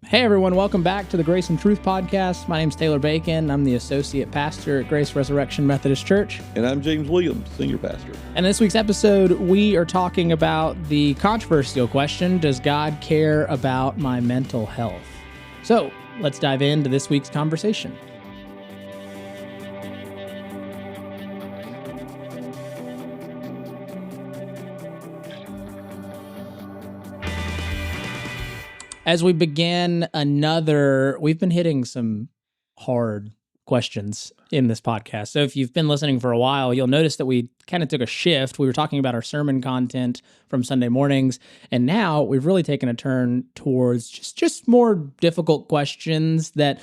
Hey everyone, welcome back to the Grace and Truth Podcast. My name's Taylor Bacon. I'm the Associate Pastor at Grace Resurrection Methodist Church. And I'm James Williams, Senior Pastor. And in this week's episode, we are talking about the controversial question, does God care about my mental health? So, let's dive into this week's conversation. As we begin we've been hitting some hard questions in this podcast. So if you've been listening for a while, you'll notice that we kind of took a shift. We were talking about our sermon content from Sunday mornings, and now we've really taken a turn towards just more difficult questions that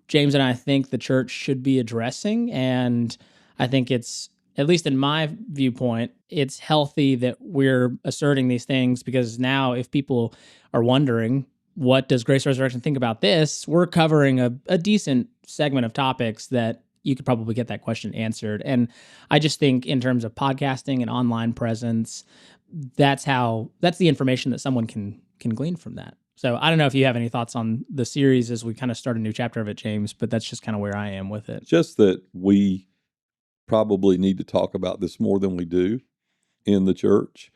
James and I think the church should be addressing. And I think it's, at least in my viewpoint, it's healthy that we're asserting these things, because now if people are wondering, what does Grace Resurrection think about this? We're covering a decent segment of topics that you could probably get that question answered. And I just think in terms of podcasting and online presence, that's the information that someone can glean from that. So I don't know if you have any thoughts on the series as we kind of start a new chapter of it, James, but that's just kind of where I am with it. Just that we probably need to talk about this more than we do in the church.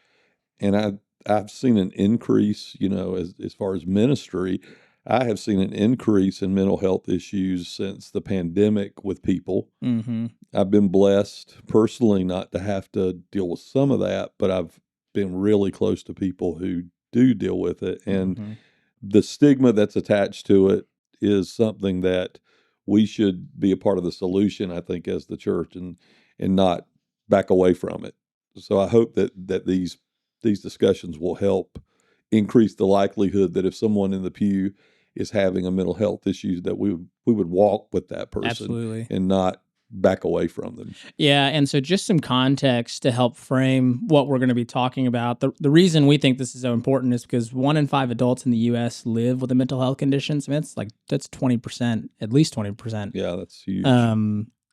And I've seen an increase, as far as ministry, I have seen an increase in mental health issues since the pandemic with people. Mm-hmm. I've been blessed personally not to have to deal with some of that, but I've been really close to people who do deal with it. And the stigma that's attached to it is something that we should be a part of the solution, I think, as the church, and not back away from it. So I hope that these discussions will help increase the likelihood that if someone in the pew is having a mental health issue, that we would walk with that person. Absolutely. And not back away from them. Yeah, and so just some context to help frame what we're going to be talking about. The reason we think this is so important is because 1 in 5 adults in the U.S. live with a mental health condition. I mean, that's 20%, at least 20%. Yeah, that's huge.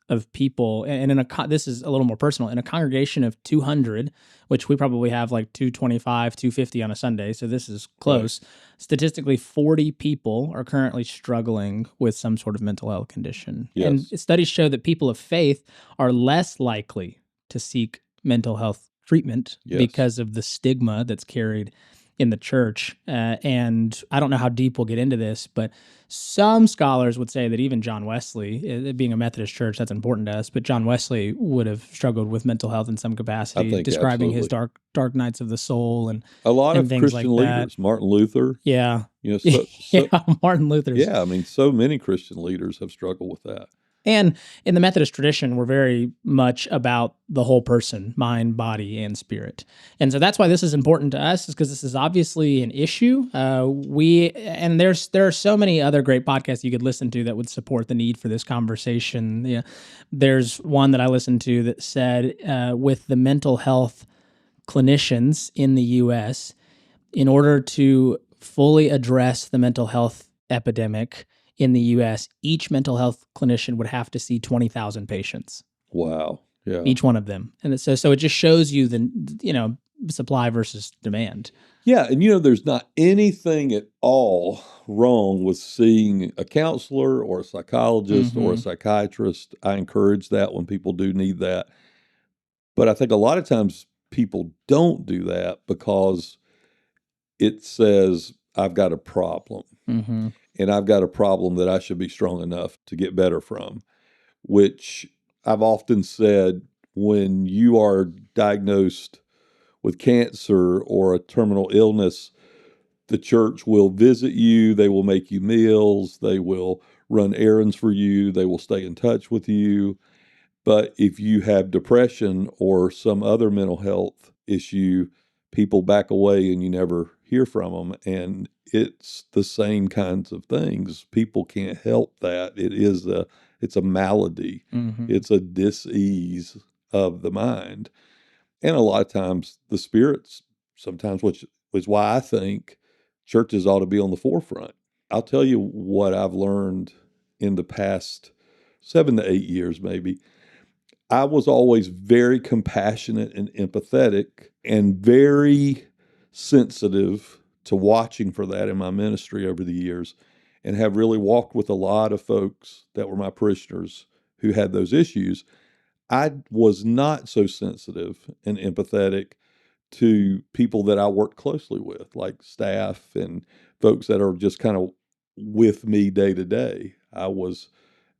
Of people, and this is a little more personal, in a congregation of 200, which we probably have like 225, 250 on a Sunday, so this is close. Right. Statistically, 40 people are currently struggling with some sort of mental health condition. Yes. And studies show that people of faith are less likely to seek mental health treatment because of the stigma that's carried in the church. And I don't know how deep we'll get into this, but some scholars would say that even John Wesley, being a Methodist church, that's important to us, but John Wesley would have struggled with mental health in some capacity, describing his dark nights of the soul and a lot and of things Christian like leaders. That. Martin Luther. Yeah. So, Martin Luther. Yeah, I mean, so many Christian leaders have struggled with that. And in the Methodist tradition, we're very much about the whole person, mind, body, and spirit. And so that's why this is important to us, is because this is obviously an issue. There are so many other great podcasts you could listen to that would support the need for this conversation. Yeah, there's one that I listened to that said, with the mental health clinicians in the U.S., in order to fully address the mental health epidemic in the U.S., each mental health clinician would have to see 20,000 patients. Wow. Yeah. Each one of them. And so it just shows you the, supply versus demand. Yeah. And, there's not anything at all wrong with seeing a counselor or a psychologist or a psychiatrist. I encourage that when people do need that. But I think a lot of times people don't do that because it says, I've got a problem. Mm-hmm. And I've got a problem that I should be strong enough to get better from, which I've often said, when you are diagnosed with cancer or a terminal illness, the church will visit you, they will make you meals, they will run errands for you, they will stay in touch with you. But if you have depression or some other mental health issue, people back away and you never hear from them. And it's the same kinds of things. People can't help that. It's a malady. Mm-hmm. It's a dis-ease of the mind. And a lot of times the spirits, sometimes, which is why I think churches ought to be on the forefront. I'll tell you what I've learned in the past 7 to 8 years, maybe. I was always very compassionate and empathetic and very sensitive to watching for that in my ministry over the years, and have really walked with a lot of folks that were my parishioners who had those issues, I was not so sensitive and empathetic to people that I worked closely with, like staff and folks that are just kind of with me day to day. I was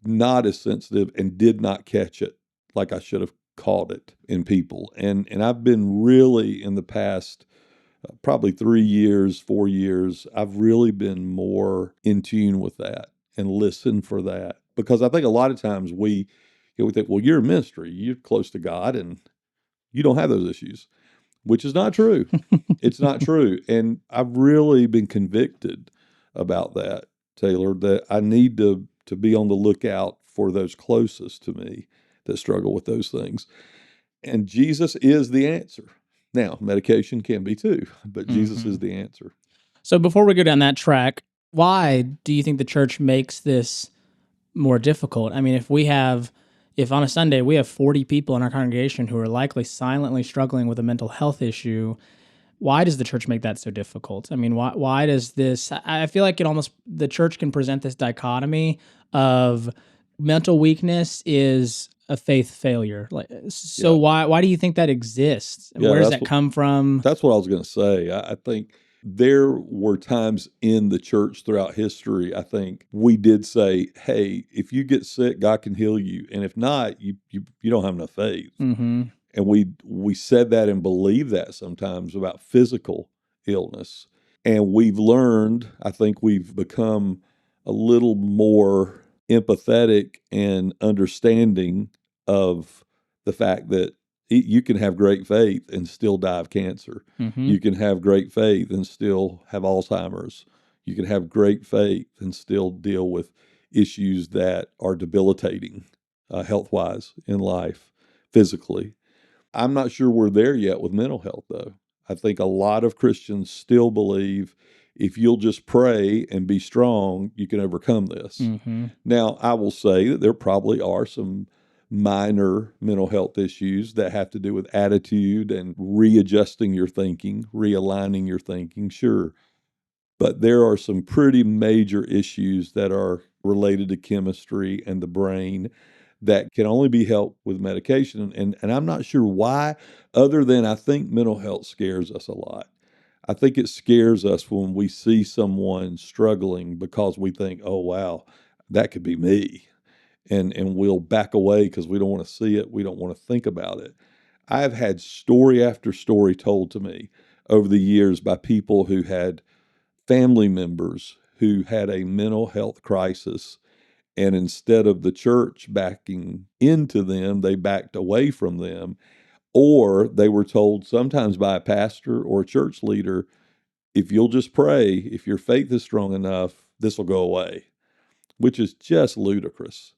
not as sensitive and did not catch it like I should have caught it in people. And I've been really in the past probably 3 years, 4 years, I've really been more in tune with that and listen for that. Because I think a lot of times we think, well, you're a ministry, you're close to God, and you don't have those issues, which is not true. It's not true. And I've really been convicted about that, Taylor, that I need to be on the lookout for those closest to me that struggle with those things. And Jesus is the answer. Now, medication can be too, but Jesus is the answer. So before we go down that track, why do you think the church makes this more difficult? I mean, if on a Sunday we have 40 people in our congregation who are likely silently struggling with a mental health issue, why does the church make that so difficult? I mean, why does this, I feel like the church can present this dichotomy of mental weakness is a faith failure. Why do you think that exists? And where does that come from? That's what I was going to say. I think there were times in the church throughout history, I think we did say, hey, if you get sick, God can heal you. And if not, you don't have enough faith. Mm-hmm. And we said that and believe that sometimes about physical illness. And we've learned, I think we've become a little more empathetic and understanding of the fact that you can have great faith and still die of cancer. Mm-hmm. You can have great faith and still have Alzheimer's. You can have great faith and still deal with issues that are debilitating health-wise in life, physically. I'm not sure we're there yet with mental health, though. I think a lot of Christians still believe if you'll just pray and be strong, you can overcome this. Mm-hmm. Now, I will say that there probably are some minor mental health issues that have to do with attitude and readjusting your thinking, realigning your thinking, sure. But there are some pretty major issues that are related to chemistry and the brain that can only be helped with medication. And I'm not sure why, other than I think mental health scares us a lot. I think it scares us when we see someone struggling because we think, oh, wow, that could be me. And we'll back away because we don't want to see it. We don't want to think about it. I've had story after story told to me over the years by people who had family members who had a mental health crisis. And instead of the church backing into them, they backed away from them. Or they were told sometimes by a pastor or a church leader, if you'll just pray, if your faith is strong enough, this will go away, which is just ludicrous.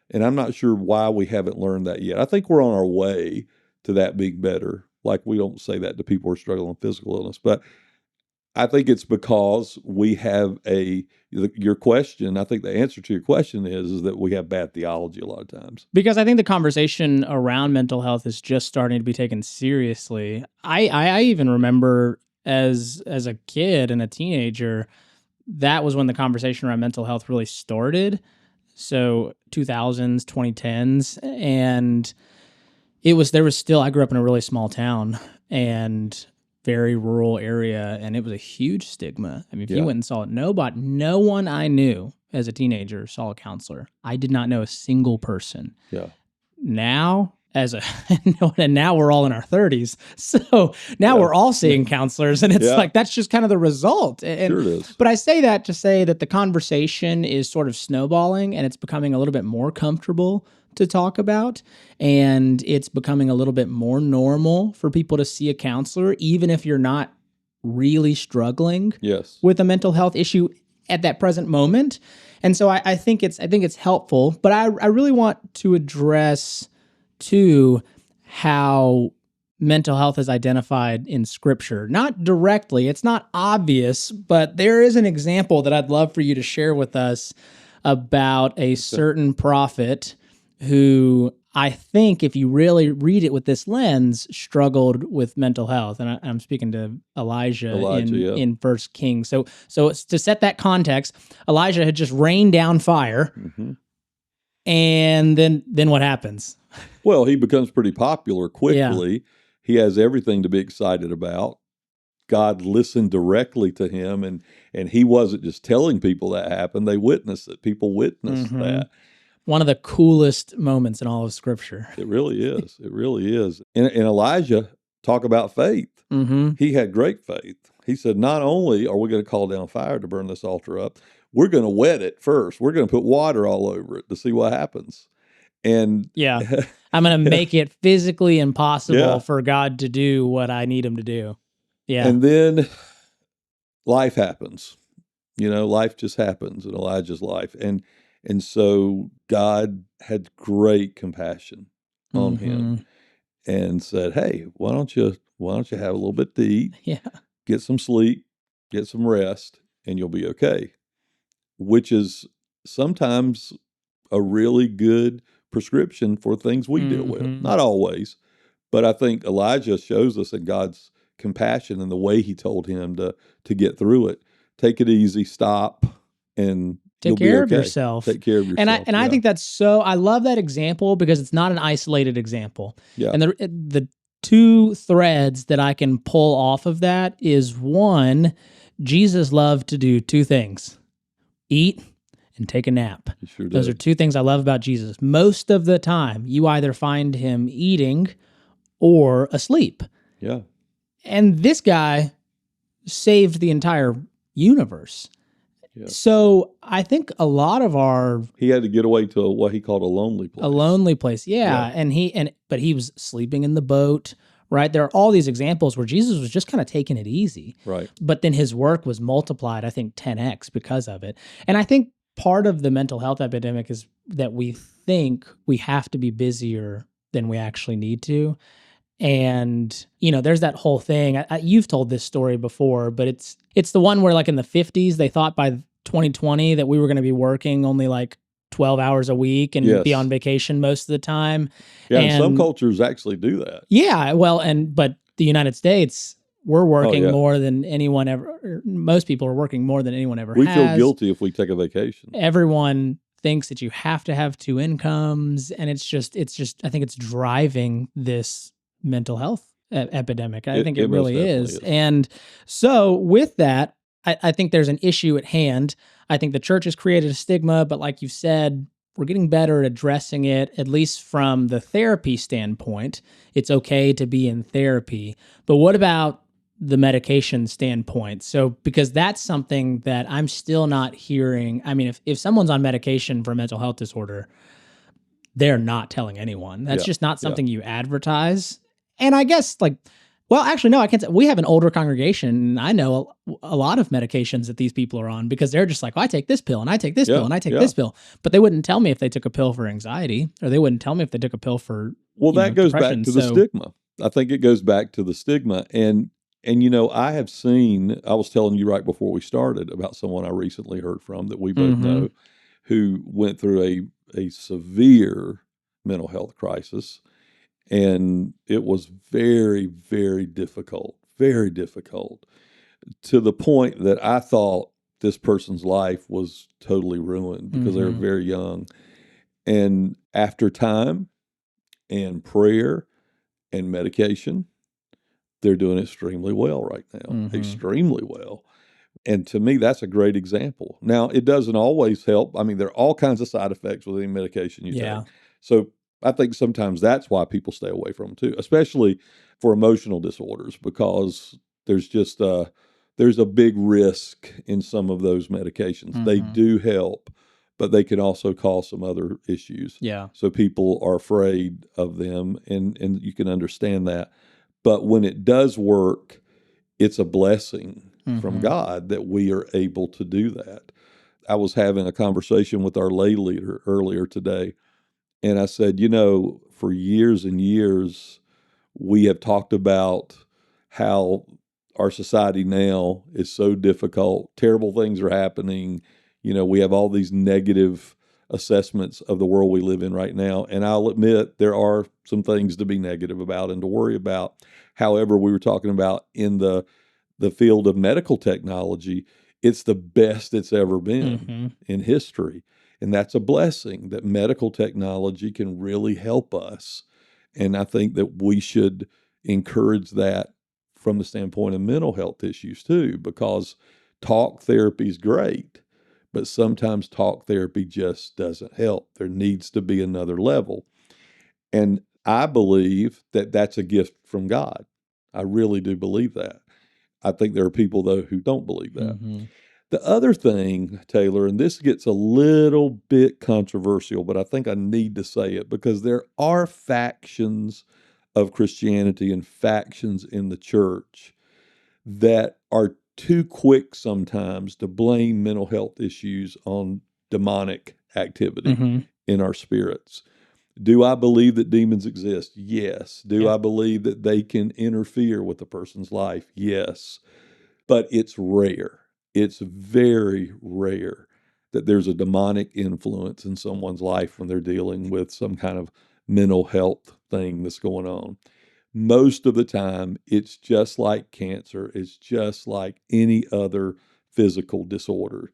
And I'm not sure why we haven't learned that yet. I think we're on our way to that being better. Like, we don't say that to people who are struggling with physical illness, but I think it's because we have your question, I think the answer to your question is that we have bad theology a lot of times. Because I think the conversation around mental health is just starting to be taken seriously. I even remember as a kid and a teenager, that was when the conversation around mental health really started. So 2000s, 2010s, and there was still, I grew up in a really small town and very rural area, and it was a huge stigma. I mean, if you went and saw it, no one I knew as a teenager saw a counselor. I did not know a single person. Yeah. Now, and now we're all in our 30s, so now we're all seeing counselors, and it's like that's just kind of the result. And, sure it is. But I say that to say that the conversation is sort of snowballing, and it's becoming a little bit more comfortable to talk about, and it's becoming a little bit more normal for people to see a counselor, even if you're not really struggling with a mental health issue at that present moment. And so I think it's helpful, but I really want to address too how mental health is identified in Scripture. Not directly, it's not obvious, but there is an example that I'd love for you to share with us about a certain prophet who I think if you really read it with this lens, struggled with mental health. And I'm speaking to Elijah in First Kings. So it's to set that context, Elijah had just rained down fire. Mm-hmm. And then what happens? Well, he becomes pretty popular quickly. Yeah. He has everything to be excited about. God listened directly to him, and he wasn't just telling people that happened. They witnessed it. People witnessed that. One of the coolest moments in all of Scripture. It really is. It really is. And Elijah, talk about faith. Mm-hmm. He had great faith. He said, not only are we going to call down fire to burn this altar up, we're going to wet it first. We're going to put water all over it to see what happens. And yeah, I'm going to make it physically impossible for God to do what I need him to do. Yeah. And then life happens. Life just happens in Elijah's life. And so God had great compassion on him and said, hey, why don't you have a little bit to eat, get some sleep, get some rest, and you'll be okay. Which is sometimes a really good prescription for things we deal with. Not always, but I think Elijah shows us in God's compassion and the way he told him to get through it. Take it easy, stop, and take care of yourself. Take care of yourself. And I think that's so, I love that example because it's not an isolated example. Yeah. And the two threads that I can pull off of that is, one, Jesus loved to do two things: eat and take a nap. Sure Those are two things I love about Jesus. Most of the time, you either find him eating or asleep. Yeah. And this guy saved the entire universe. Yeah. So I think a lot of he had to get away to what he called a lonely place. A lonely place, yeah. But he was sleeping in the boat, right? There are all these examples where Jesus was just kind of taking it easy. Right. But then his work was multiplied, I think, 10x because of it. And I think part of the mental health epidemic is that we think we have to be busier than we actually need to. And, there's that whole thing. You've told this story before, but it's the one where, like, in the 50s, they thought by 2020 that we were going to be working only like 12 hours a week and be on vacation most of the time. Yeah, and some cultures actually do that. Yeah, well, but the United States, we're working more than anyone ever. Most people are working more than anyone ever has. We feel guilty if we take a vacation. Everyone thinks that you have to have two incomes, and it's just I think it's driving this mental health epidemic. I think it really is. And so with that, I think there's an issue at hand. I think the church has created a stigma, but like you said, we're getting better at addressing it, at least from the therapy standpoint. It's okay to be in therapy. But what about the medication standpoint? So, because that's something that I'm still not hearing. I mean, if someone's on medication for a mental health disorder, they're not telling anyone. That's just not something you advertise. And I guess, actually, no, I can't say. We have an older congregation, and I know a lot of medications that these people are on because they're just like, I take this pill, and I take this pill, and I take this pill. But they wouldn't tell me if they took a pill for anxiety, or they wouldn't tell me if they took a pill for that goes back to the stigma. I think it goes back to the stigma. And I have seen, I was telling you right before we started about someone I recently heard from that we both know who went through a severe mental health crisis. And it was very, very difficult, to the point that I thought this person's life was totally ruined because they were very young. And after time and prayer and medication, they're doing extremely well right now, extremely well. And to me, that's a great example. Now, it doesn't always help. I mean, there are all kinds of side effects with any medication you take. So I think sometimes that's why people stay away from them too, especially for emotional disorders, because there's just there's a big risk in some of those medications. They do help, but they can also cause some other issues. Yeah. So people are afraid of them, and you can understand that. But when it does work, it's a blessing from God that we are able to do that. I was having a conversation with our lay leader earlier today, and I said, for years and years, we have talked about how our society now is so difficult. Terrible things are happening. We have all these negative assessments of the world we live in right now. And I'll admit there are some things to be negative about and to worry about. However, we were talking about in the field of medical technology, it's the best it's ever been in history. And that's a blessing that medical technology can really help us. And I think that we should encourage that from the standpoint of mental health issues too, because talk therapy is great, but sometimes talk therapy just doesn't help. There needs to be another level. And I believe that that's a gift from God. I really do believe that. I think there are people, though, who don't believe that. The other thing, Taylor, and this gets a little bit controversial, but I think I need to say it because there are factions of Christianity and factions in the church that are too quick sometimes to blame mental health issues on demonic activity in our spirits. Do I believe that demons exist? Yes. Do I believe that they can interfere with a person's life? Yes. But it's rare. It's very rare that there's a demonic influence in someone's life when they're dealing with some kind of mental health thing that's going on. Most of the time, it's just like cancer. It's just like any other physical disorder.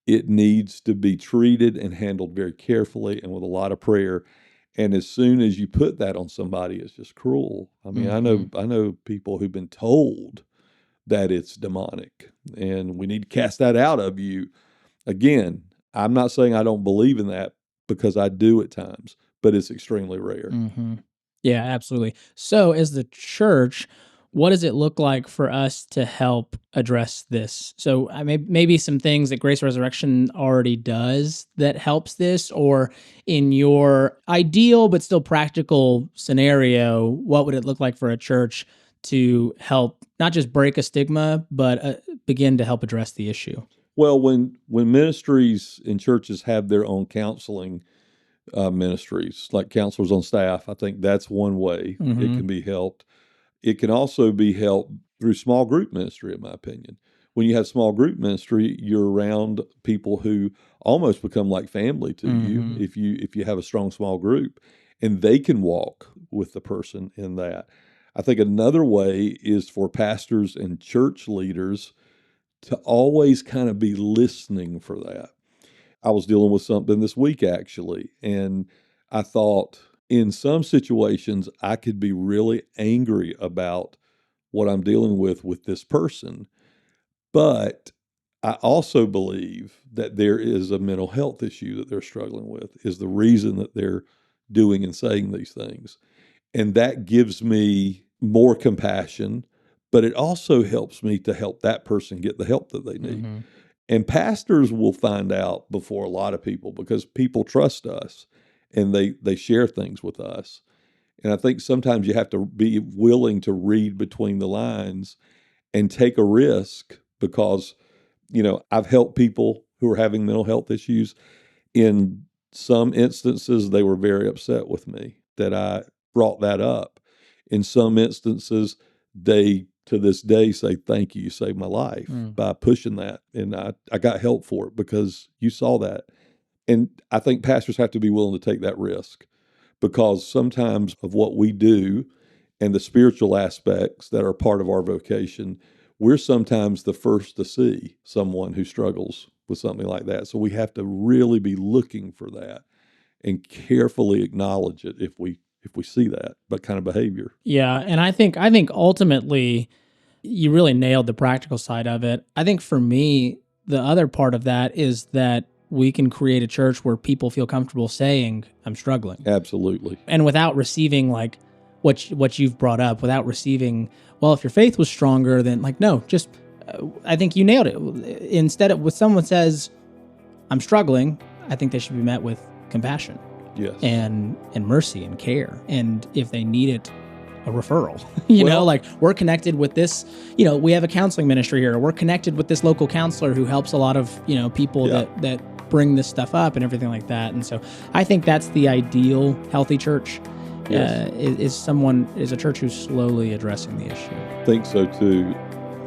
It needs to be treated and handled very carefully and with a lot of prayer. And as soon as you put that on somebody, it's just cruel. I mean, I know people who've been told that it's demonic, and we need to cast that out of you. Again, I'm not saying I don't believe in that, because I do at times, but it's extremely rare. Yeah, absolutely. So as the church, what does it look like for us to help address this? So maybe some things that Grace Resurrection already does that helps this, or in your ideal but still practical scenario, what would it look like for a church to help not just break a stigma, but begin to help address the issue? Well, when ministries and churches have their own counseling ministries, like counselors on staff, I think that's one way it can be helped. It can also be helped through small group ministry, in my opinion. When you have small group ministry, you're around people who almost become like family to you if you have a strong small group, and they can walk with the person in that. I think another way is for pastors and church leaders to always kind of be listening for that. I was dealing with something this week, actually, and I thought in some situations I could be really angry about what I'm dealing with this person. But I also believe that there is a mental health issue that they're struggling with, is the reason that they're doing and saying these things. And that gives me more compassion, but it also helps me to help that person get the help that they need. And pastors will find out before a lot of people, because people trust us and they share things with us. And I think sometimes you have to be willing to read between the lines and take a risk, because, I've helped people who are having mental health issues. In some instances, they were very upset with me that I brought that up. In some instances, they to this day say, thank you saved my life by pushing that. And I got help for it because you saw that. And I think pastors have to be willing to take that risk, because sometimes of what we do and the spiritual aspects that are part of our vocation, we're sometimes the first to see someone who struggles with something like that. So we have to really be looking for that and carefully acknowledge it if we see that kind of behavior. Yeah, and I think ultimately you really nailed the practical side of it. I think for me, the other part of that is that we can create a church where people feel comfortable saying, I'm struggling. Absolutely. And without receiving like what you've brought up, without receiving, well, if your faith was stronger, then like, no, just, I think you nailed it. Instead of when someone says, I'm struggling, I think they should be met with compassion. Yes. And mercy and care. And if they need it, a referral, you know, like we're connected with this, we have a counseling ministry here. We're connected with this local counselor who helps a lot of, people that bring this stuff up and everything like that. And so I think that's the ideal healthy church. Yes. Is a church who's slowly addressing the issue. I think so too.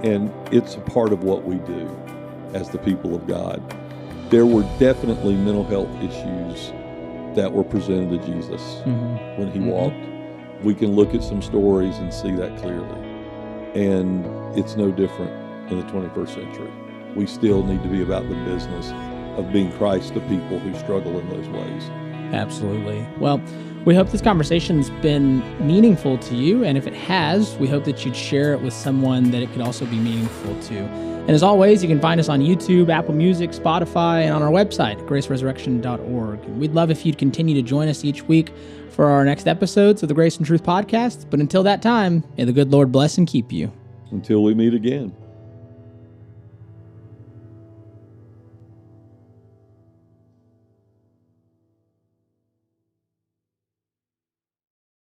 And it's a part of what we do as the people of God. there were definitely mental health issues that were presented to Jesus when he walked. We can look at some stories and see that clearly. And it's no different in the 21st century. We still need to be about the business of being Christ to people who struggle in those ways. Absolutely. Well, we hope this conversation's been meaningful to you, and if it has, we hope that you'd share it with someone that it could also be meaningful to. And as always, you can find us on YouTube, Apple Music, Spotify, and on our website, graceresurrection.org. And we'd love if you'd continue to join us each week for our next episodes of the Grace and Truth podcast. But until that time, may the good Lord bless and keep you. Until we meet again.